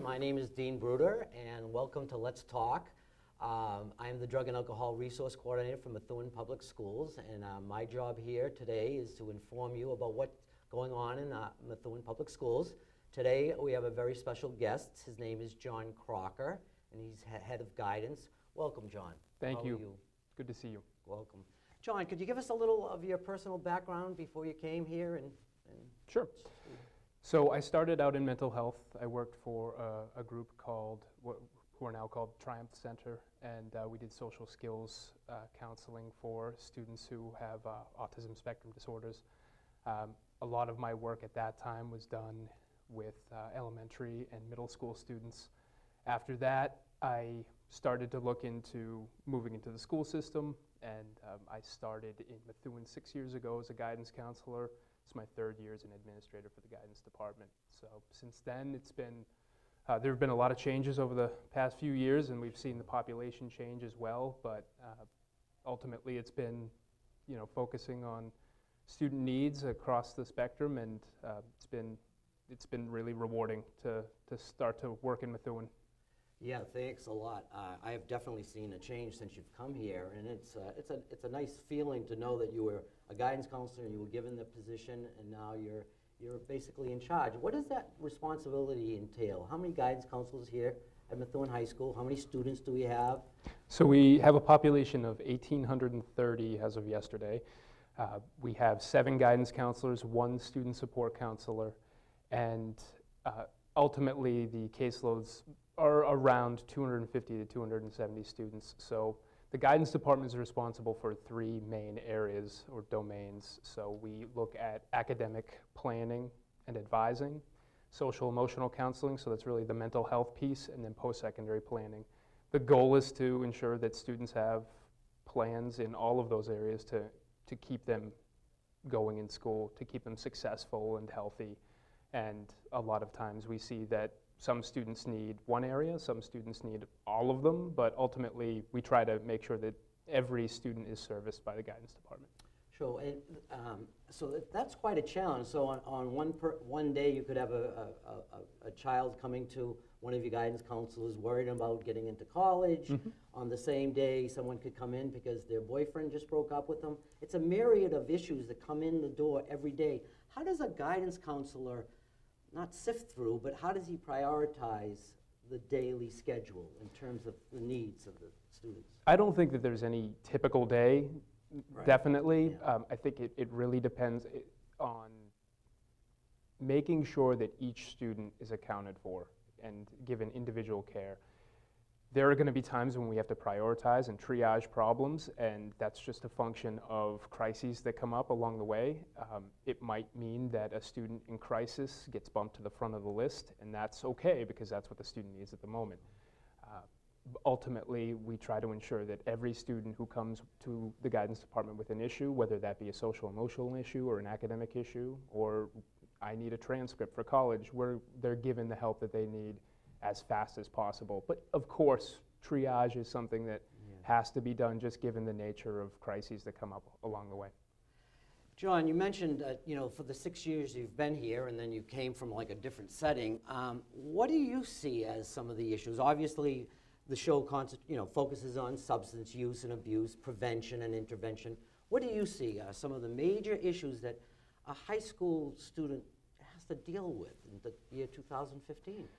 My name is Dean Brouder, and welcome to Let's Talk. I am the Drug and Alcohol Resource Coordinator for Methuen Public Schools, and my job here today is to inform you about what's going on in Methuen Public Schools. Today we have a very special guest. His name is John Crocker, and he's head of guidance. Welcome, John. Thank you. Good to see you. Welcome. John, could you give us a little of your personal background before you came here? Sure. So I started out in mental health. I worked for a group called, who are now called Triumph Center, and we did social skills counseling for students who have autism spectrum disorders. A lot of my work at that time was done with elementary and middle school students. After that, I started to look into moving into the school system, and I started in Methuen 6 years ago as a guidance counselor. It's my third year as an administrator for the guidance department. So since then, it's been, there have been a lot of changes over the past few years, and we've seen the population change as well, but ultimately it's been, focusing on student needs across the spectrum, and it's been really rewarding to start to work in Methuen. Yeah, thanks a lot. I have definitely seen a change since you've come here, and it's a nice feeling to know that you were a guidance counselor and you were given the position, and now you're basically in charge. What does that responsibility entail? How many guidance counselors here at Methuen High School? How many students do we have? So we have a population of 1,830 as of yesterday. We have 7 guidance counselors, 1 student support counselor, and ultimately the caseloads are around 250 to 270 students. So the guidance department is responsible for 3 main areas or domains. So we look at academic planning and advising, social emotional counseling, so that's really the mental health piece, and then post-secondary planning. The goal is to ensure that students have plans in all of those areas to keep them going in school, to keep them successful and healthy. And a lot of times we see that some students need one area, some students need all of them, but ultimately we try to make sure that every student is serviced by the guidance department. Sure, and so that's quite a challenge. So on one day you could have a child coming to one of your guidance counselors worried about getting into college. Mm-hmm. On the same day someone could come in because their boyfriend just broke up with them. It's a myriad of issues that come in the door every day. How does a guidance counselor not sift through, but how does he prioritize the daily schedule in terms of the needs of the students? I don't think that there's any typical day, right. Definitely. Yeah. I think it really depends on making sure that each student is accounted for and given individual care. There are going to be times when we have to prioritize and triage problems, and that's just a function of crises that come up along the way. It might mean that a student in crisis gets bumped to the front of the list, and that's okay because that's what the student needs at the moment. Ultimately, we try to ensure that every student who comes to the guidance department with an issue, whether that be a social emotional issue or an academic issue, or I need a transcript for college, they're given the help that they need as fast as possible. But of course, triage is something that has to be done just given the nature of crises that come up along the way. John, you mentioned, for the 6 years you've been here and then you came from like a different setting, what do you see as some of the issues? Obviously, the show focuses on substance use and abuse, prevention and intervention. What do you see some of the major issues that a high school student has to deal with in the year 2015?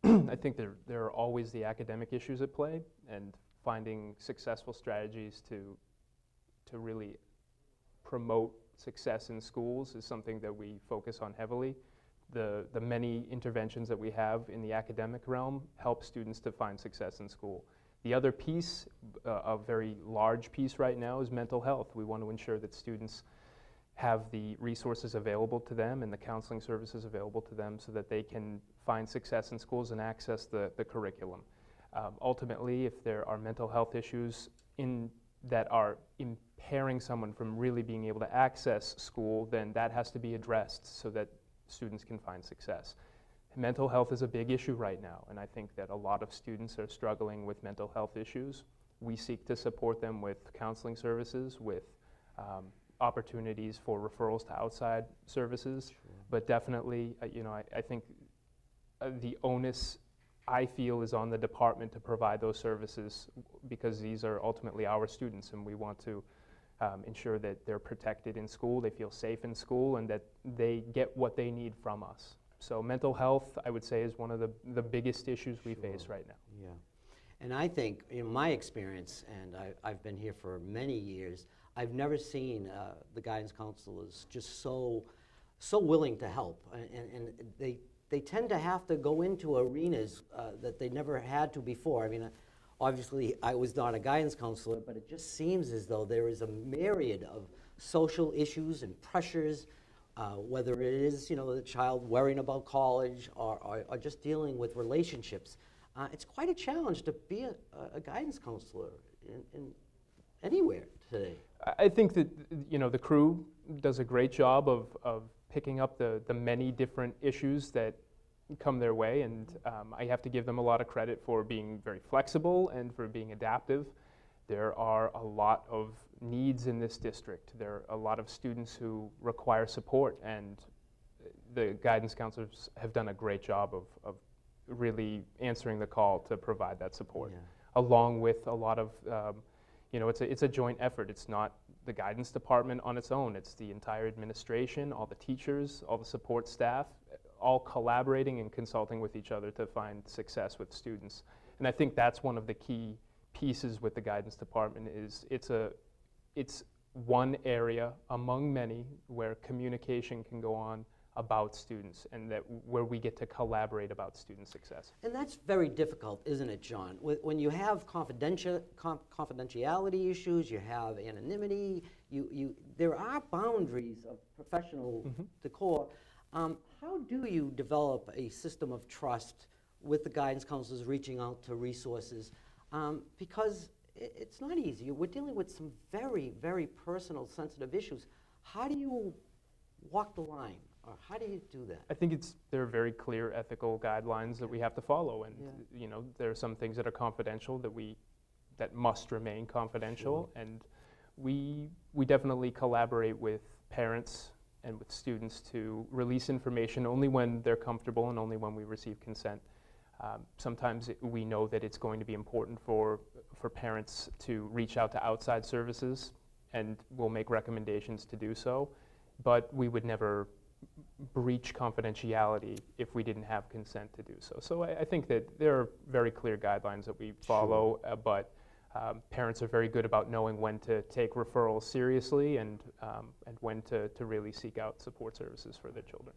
I think there are always the academic issues at play, and finding successful strategies to really promote success in schools is something that we focus on heavily. The many interventions that we have in the academic realm help students to find success in school. The other piece, a very large piece right now, is mental health. We want to ensure that students have the resources available to them and the counseling services available to them so that they can find success in schools and access the curriculum. Ultimately, if there are mental health issues that are impairing someone from really being able to access school, then that has to be addressed so that students can find success. Mental health is a big issue right now, and I think that a lot of students are struggling with mental health issues. We seek to support them with counseling services, with opportunities for referrals to outside services, sure. But definitely, I think the onus, I feel, is on the department to provide those services, because these are ultimately our students, and we want to ensure that they're protected in school, they feel safe in school, and that they get what they need from us. So mental health, I would say, is one of the biggest issues we face right now. Yeah, and I think, in my experience, and I've been here for many years, I've never seen the guidance counselors just so willing to help, and they tend to have to go into arenas that they never had to before. I mean, obviously, I was not a guidance counselor, but it just seems as though there is a myriad of social issues and pressures, whether it is, the child worrying about college or just dealing with relationships. It's quite a challenge to be a guidance counselor in anywhere today. I think that, the crew does a great job of picking up the many different issues that come their way, and I have to give them a lot of credit for being very flexible and for being adaptive. There are a lot of needs in this district. There are a lot of students who require support, and the guidance counselors have done a great job of really answering the call to provide that support, along with a lot of, it's a joint effort. It's not the guidance department on its own. It's the entire administration, all the teachers, all the support staff, all collaborating and consulting with each other to find success with students. And I think that's one of the key pieces with the guidance department. Is it's one area among many where communication can go on about students, and where we get to collaborate about student success. And that's very difficult, isn't it, John? When you have confidentiality issues, you have anonymity, there are boundaries of professional decor. How do you develop a system of trust with the guidance counselors reaching out to resources? Because it's not easy. We're dealing with some very, very personal, sensitive issues. How do you walk the line? Or how do you do that? I think there are very clear ethical guidelines that we have to follow, and there are some things that are confidential that must remain confidential, and we definitely collaborate with parents and with students to release information only when they're comfortable and only when we receive consent. Sometimes we know that it's going to be important for parents to reach out to outside services, and we'll make recommendations to do so, but we would never breach confidentiality if we didn't have consent to do so. So I think that there are very clear guidelines that we follow, but parents are very good about knowing when to take referrals seriously and when to really seek out support services for their children.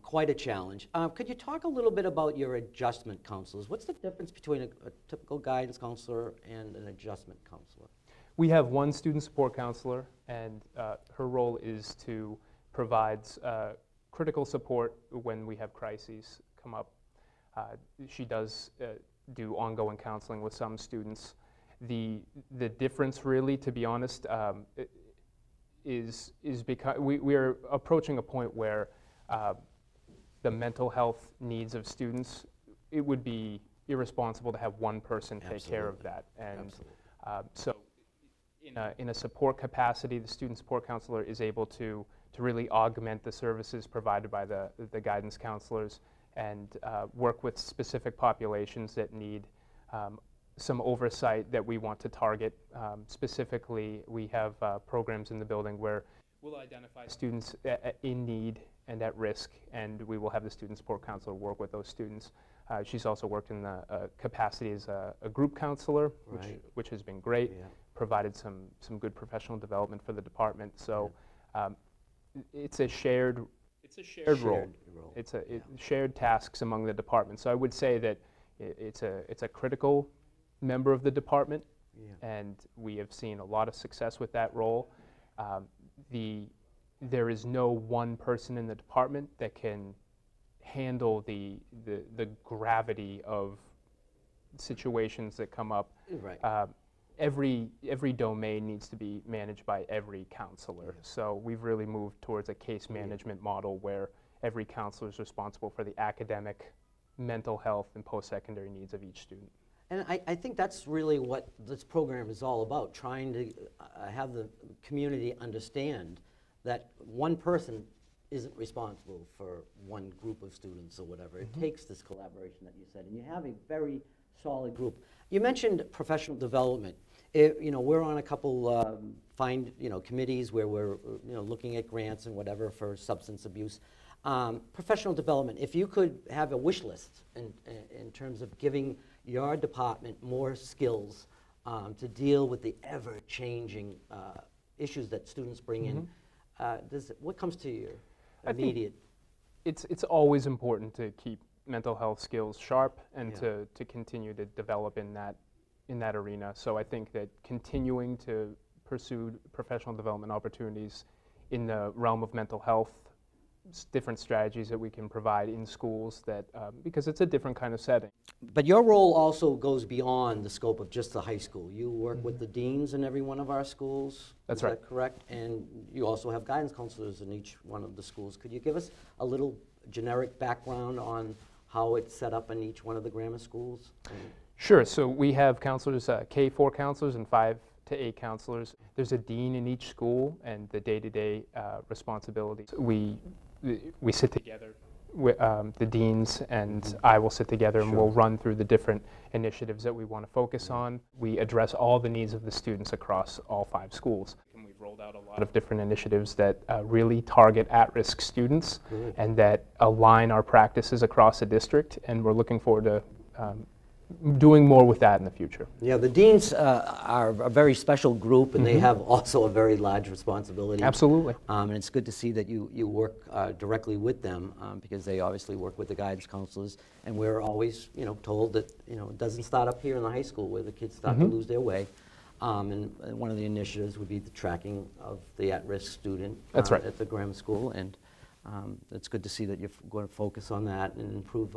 Quite a challenge. Could you talk a little bit about your adjustment counselors? What's the difference between a typical guidance counselor and an adjustment counselor? We have one student support counselor, and her role is to provide critical support when we have crises come up. She does do ongoing counseling with some students. The difference, really, to be honest, is because we are approaching a point where the mental health needs of students, it would be irresponsible to have one person take care of that. And so in a support capacity, the student support counselor is able to really augment the services provided by the guidance counselors and work with specific populations that need some oversight that we want to target. Specifically, we have programs in the building where we'll identify students in need and at risk, and we will have the student support counselor work with those students. She's also worked in the capacity as a group counselor, which has been great, provided some good professional development for the department. So it's a shared role. It's shared tasks among the departments. So I would say that it's a critical member of the department, and we have seen a lot of success with that role. There is no one person in the department that can handle the gravity of situations that come up. Right. Every domain needs to be managed by every counselor. Yeah. So we've really moved towards a case management model where every counselor is responsible for the academic, mental health, and post-secondary needs of each student. And I think that's really what this program is all about, trying to have the community understand that one person isn't responsible for one group of students or whatever. It takes this collaboration that you said, and you have a very solid group. You mentioned professional development. We're on a couple committees where we're looking at grants and whatever for substance abuse. Professional development, if you could have a wish list in terms of giving your department more skills to deal with the ever-changing issues that students bring in, what comes to your immediate? It's always important to keep mental health skills sharp and to continue to develop in that arena. So I think that continuing to pursue professional development opportunities in the realm of mental health, different strategies that we can provide in schools that, because it's a different kind of setting. But your role also goes beyond the scope of just the high school. You work with the deans in every one of our schools. That's Is right. that correct? And you also have guidance counselors in each one of the schools. Could you give us a little generic background on how it's set up in each one of the grammar schools? Sure. So we have counselors, K-4 counselors and 5 to 8 counselors. There's a dean in each school, and the day-to-day responsibilities. We sit together, the deans and I will sit together and we'll run through the different initiatives that we want to focus on. We address all the needs of the students across all 5 schools. And we've rolled out a lot of different initiatives that really target at-risk students and that align our practices across the district, and we're looking forward to doing more with that in the future. Yeah, the deans are a very special group, and they have also a very large responsibility. Absolutely. And it's good to see that you work directly with them because they obviously work with the guidance counselors, and we're always told that it doesn't start up here in the high school where the kids start to lose their way. And one of the initiatives would be the tracking of the at-risk student That's right. at the grammar school, and it's good to see that you're going to focus on that and improve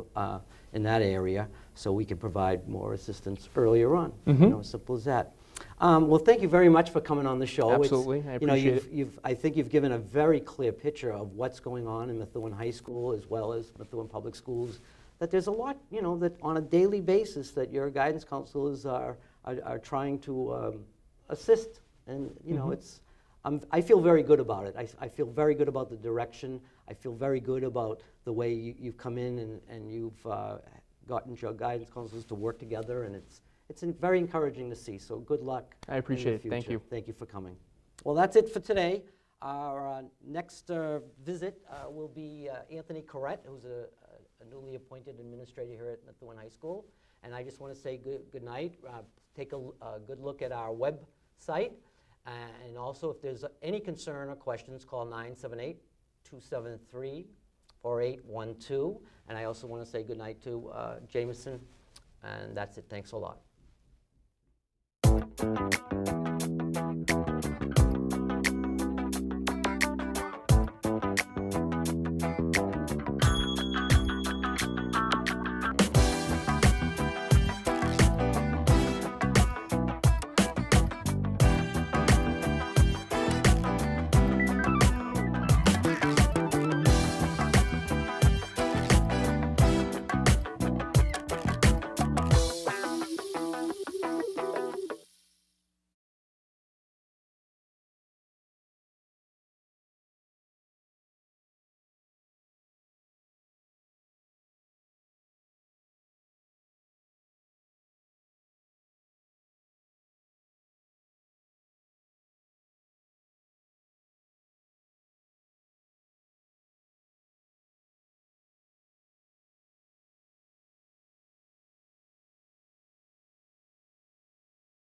in that area so we can provide more assistance earlier on. As simple as that. Well, thank you very much for coming on the show. Absolutely, I appreciate it. I think you've given a very clear picture of what's going on in Methuen High School as well as Methuen Public Schools, that there's a lot, that on a daily basis that your guidance counselors are trying to assist. And, I feel very good about it. I feel very good about the direction. I feel very good about the way you've come in and you've gotten your guidance counselors to work together, and it's very encouraging to see. So good luck. I appreciate it. Thank you. Thank you for coming. Well, that's it for today. Our next visit will be Anthony Corrett, who's a newly appointed administrator here at Methuen High School. And I just want to say good night. Take a good look at our website. And also, if there's any concern or questions, call 978-273-4812. And I also want to say good night to Jameson. And that's it. Thanks a lot.